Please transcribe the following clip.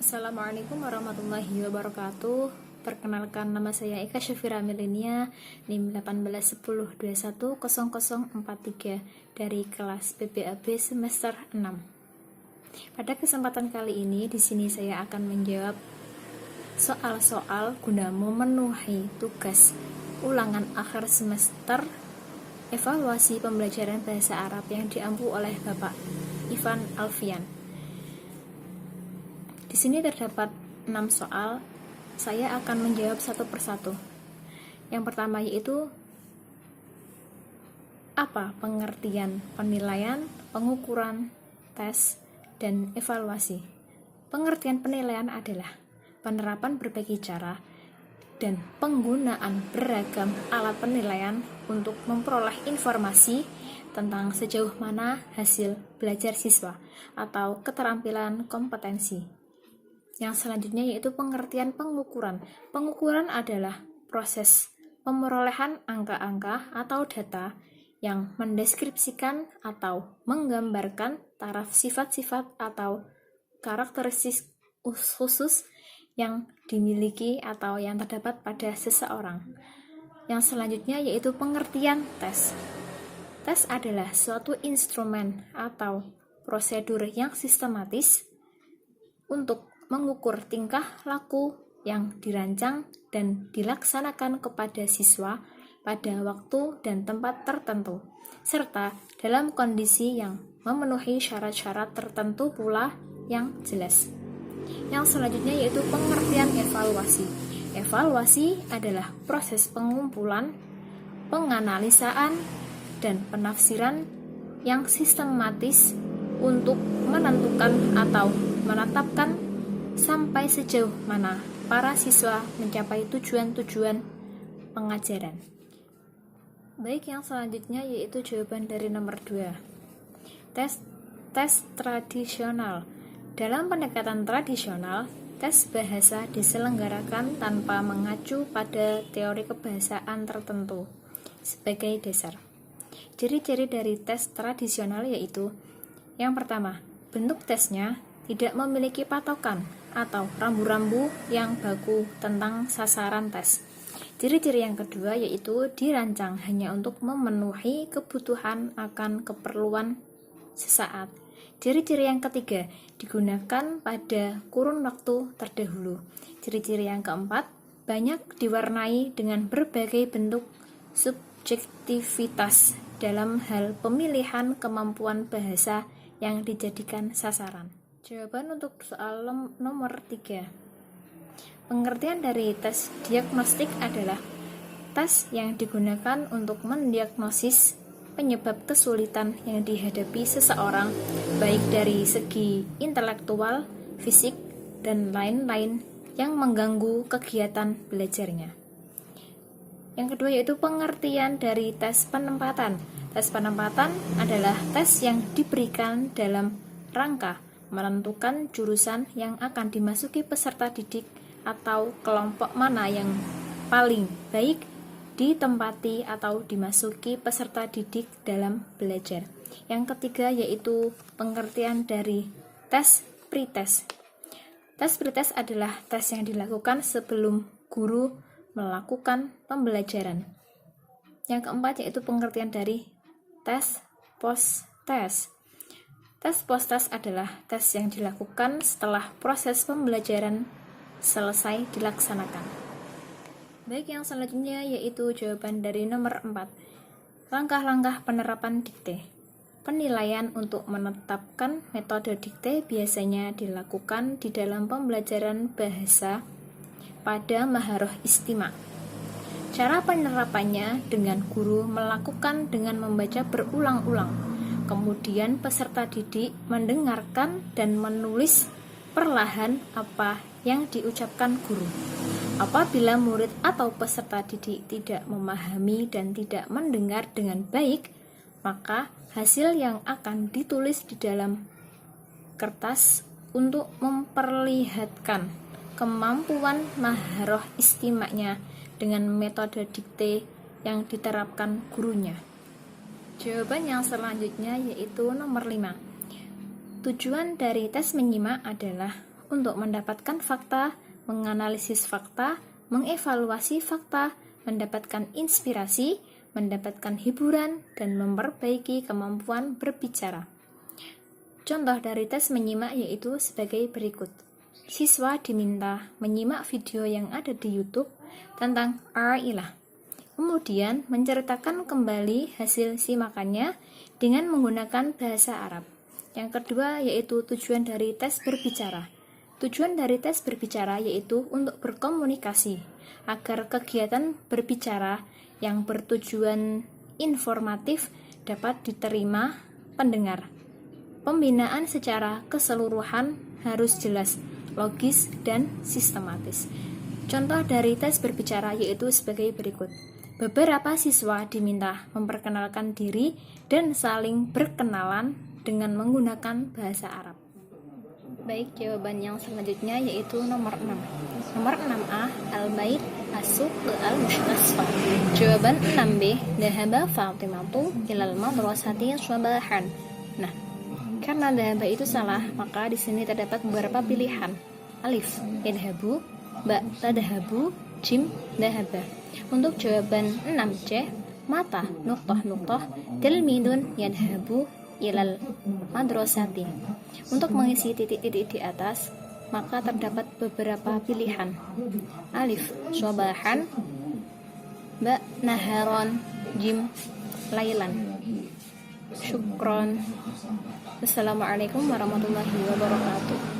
Assalamualaikum warahmatullahi wabarakatuh. Perkenalkan, nama saya Eka Syafira Milenia, NIM 1810210043 dari kelas PPAB semester 6. Pada kesempatan kali ini di sini saya akan menjawab soal-soal guna memenuhi tugas ulangan akhir semester evaluasi pembelajaran bahasa Arab yang diampu oleh Bapak Ivan Alfian. Di sini terdapat 6 soal. Saya akan menjawab satu persatu. Yang pertama yaitu apa pengertian penilaian, pengukuran, tes, dan evaluasi. Pengertian penilaian adalah penerapan berbagai cara dan penggunaan beragam alat penilaian untuk memperoleh informasi tentang sejauh mana hasil belajar siswa atau keterampilan kompetensi. Yang selanjutnya yaitu pengertian pengukuran. Pengukuran adalah proses pemerolehan angka-angka atau data yang mendeskripsikan atau menggambarkan taraf sifat-sifat atau karakteristik khusus yang dimiliki atau yang terdapat pada seseorang. Yang selanjutnya yaitu pengertian tes. Tes adalah suatu instrumen atau prosedur yang sistematis untuk mengukur tingkah laku yang dirancang dan dilaksanakan kepada siswa pada waktu dan tempat tertentu, serta dalam kondisi yang memenuhi syarat-syarat tertentu pula yang jelas. Yang selanjutnya yaitu pengertian evaluasi. Evaluasi adalah proses pengumpulan, penganalisaan, dan penafsiran yang sistematis untuk menentukan atau menetapkan sampai sejauh mana para siswa mencapai tujuan-tujuan pengajaran. Baik, yang selanjutnya yaitu jawaban dari nomor 2. Tes tradisional. Dalam pendekatan tradisional, tes bahasa diselenggarakan tanpa mengacu pada teori kebahasaan tertentu sebagai dasar. Ciri-ciri dari tes tradisional yaitu: yang pertama, bentuk tesnya tidak memiliki patokan atau rambu-rambu yang baku tentang sasaran tes. Ciri-ciri yang kedua yaitu dirancang hanya untuk memenuhi kebutuhan akan keperluan sesaat. Ciri-ciri yang ketiga digunakan pada kurun waktu terdahulu. Ciri-ciri yang keempat banyak diwarnai dengan berbagai bentuk subjektivitas dalam hal pemilihan kemampuan bahasa yang dijadikan sasaran. Jawaban untuk soal nomor 3. Pengertian dari tes diagnostik adalah tes yang digunakan untuk mendiagnosis penyebab kesulitan yang dihadapi seseorang, baik dari segi intelektual, fisik, dan lain-lain yang mengganggu kegiatan belajarnya. Yang kedua yaitu pengertian dari tes penempatan. Tes penempatan adalah tes yang diberikan dalam rangka menentukan jurusan yang akan dimasuki peserta didik atau kelompok mana yang paling baik ditempati atau dimasuki peserta didik dalam belajar. Yang ketiga yaitu pengertian dari tes pretest. Tes pretest adalah tes yang dilakukan sebelum guru melakukan pembelajaran. Yang keempat yaitu pengertian dari tes post-test. Tes post-test adalah tes yang dilakukan setelah proses pembelajaran selesai dilaksanakan. Baik, yang selanjutnya yaitu jawaban dari nomor 4. Langkah-langkah penerapan dikte. Penilaian untuk menetapkan metode dikte biasanya dilakukan di dalam pembelajaran bahasa pada maharah istima. Cara penerapannya dengan guru melakukan dengan membaca berulang-ulang. Kemudian peserta didik mendengarkan dan menulis perlahan apa yang diucapkan guru. Apabila murid atau peserta didik tidak memahami dan tidak mendengar dengan baik, maka hasil yang akan ditulis di dalam kertas untuk memperlihatkan kemampuan maharah istimanya dengan metode dikte yang diterapkan gurunya. Jawaban yang selanjutnya yaitu nomor 5. Tujuan dari tes menyimak adalah untuk mendapatkan fakta, menganalisis fakta, mengevaluasi fakta, mendapatkan inspirasi, mendapatkan hiburan, dan memperbaiki kemampuan berbicara. Contoh dari tes menyimak yaitu sebagai berikut. Siswa diminta menyimak video yang ada di YouTube tentang Ar-ilah. Kemudian menceritakan kembali hasil simakannya dengan menggunakan bahasa Arab. Yang kedua yaitu tujuan dari tes berbicara. Tujuan dari tes berbicara yaitu untuk berkomunikasi, agar kegiatan berbicara yang bertujuan informatif dapat diterima pendengar. Pembinaan secara keseluruhan harus jelas, logis, dan sistematis. Contoh dari tes berbicara yaitu sebagai berikut. Beberapa siswa diminta memperkenalkan diri dan saling berkenalan dengan menggunakan bahasa Arab. Baik, jawaban yang selanjutnya yaitu nomor 6. Nomor 6A, al-bait asuq al-asfar. Jawaban 6B, dhahaba Fatimatu ilal madrasati sabahan. Nah, karena dhahaba itu salah, maka di sini terdapat beberapa pilihan. Alif, yadhabu, ba, tadhabu, jim, dhahaba. Untuk jawaban 6C, mata, nuqtah, tilmidun yadhabu ilal madrasati. Untuk mengisi titik-titik di atas, maka terdapat beberapa pilihan. Alif, sabahan, ba, naharon, jim, lailan. Syukron. Assalamualaikum warahmatullahi wabarakatuh.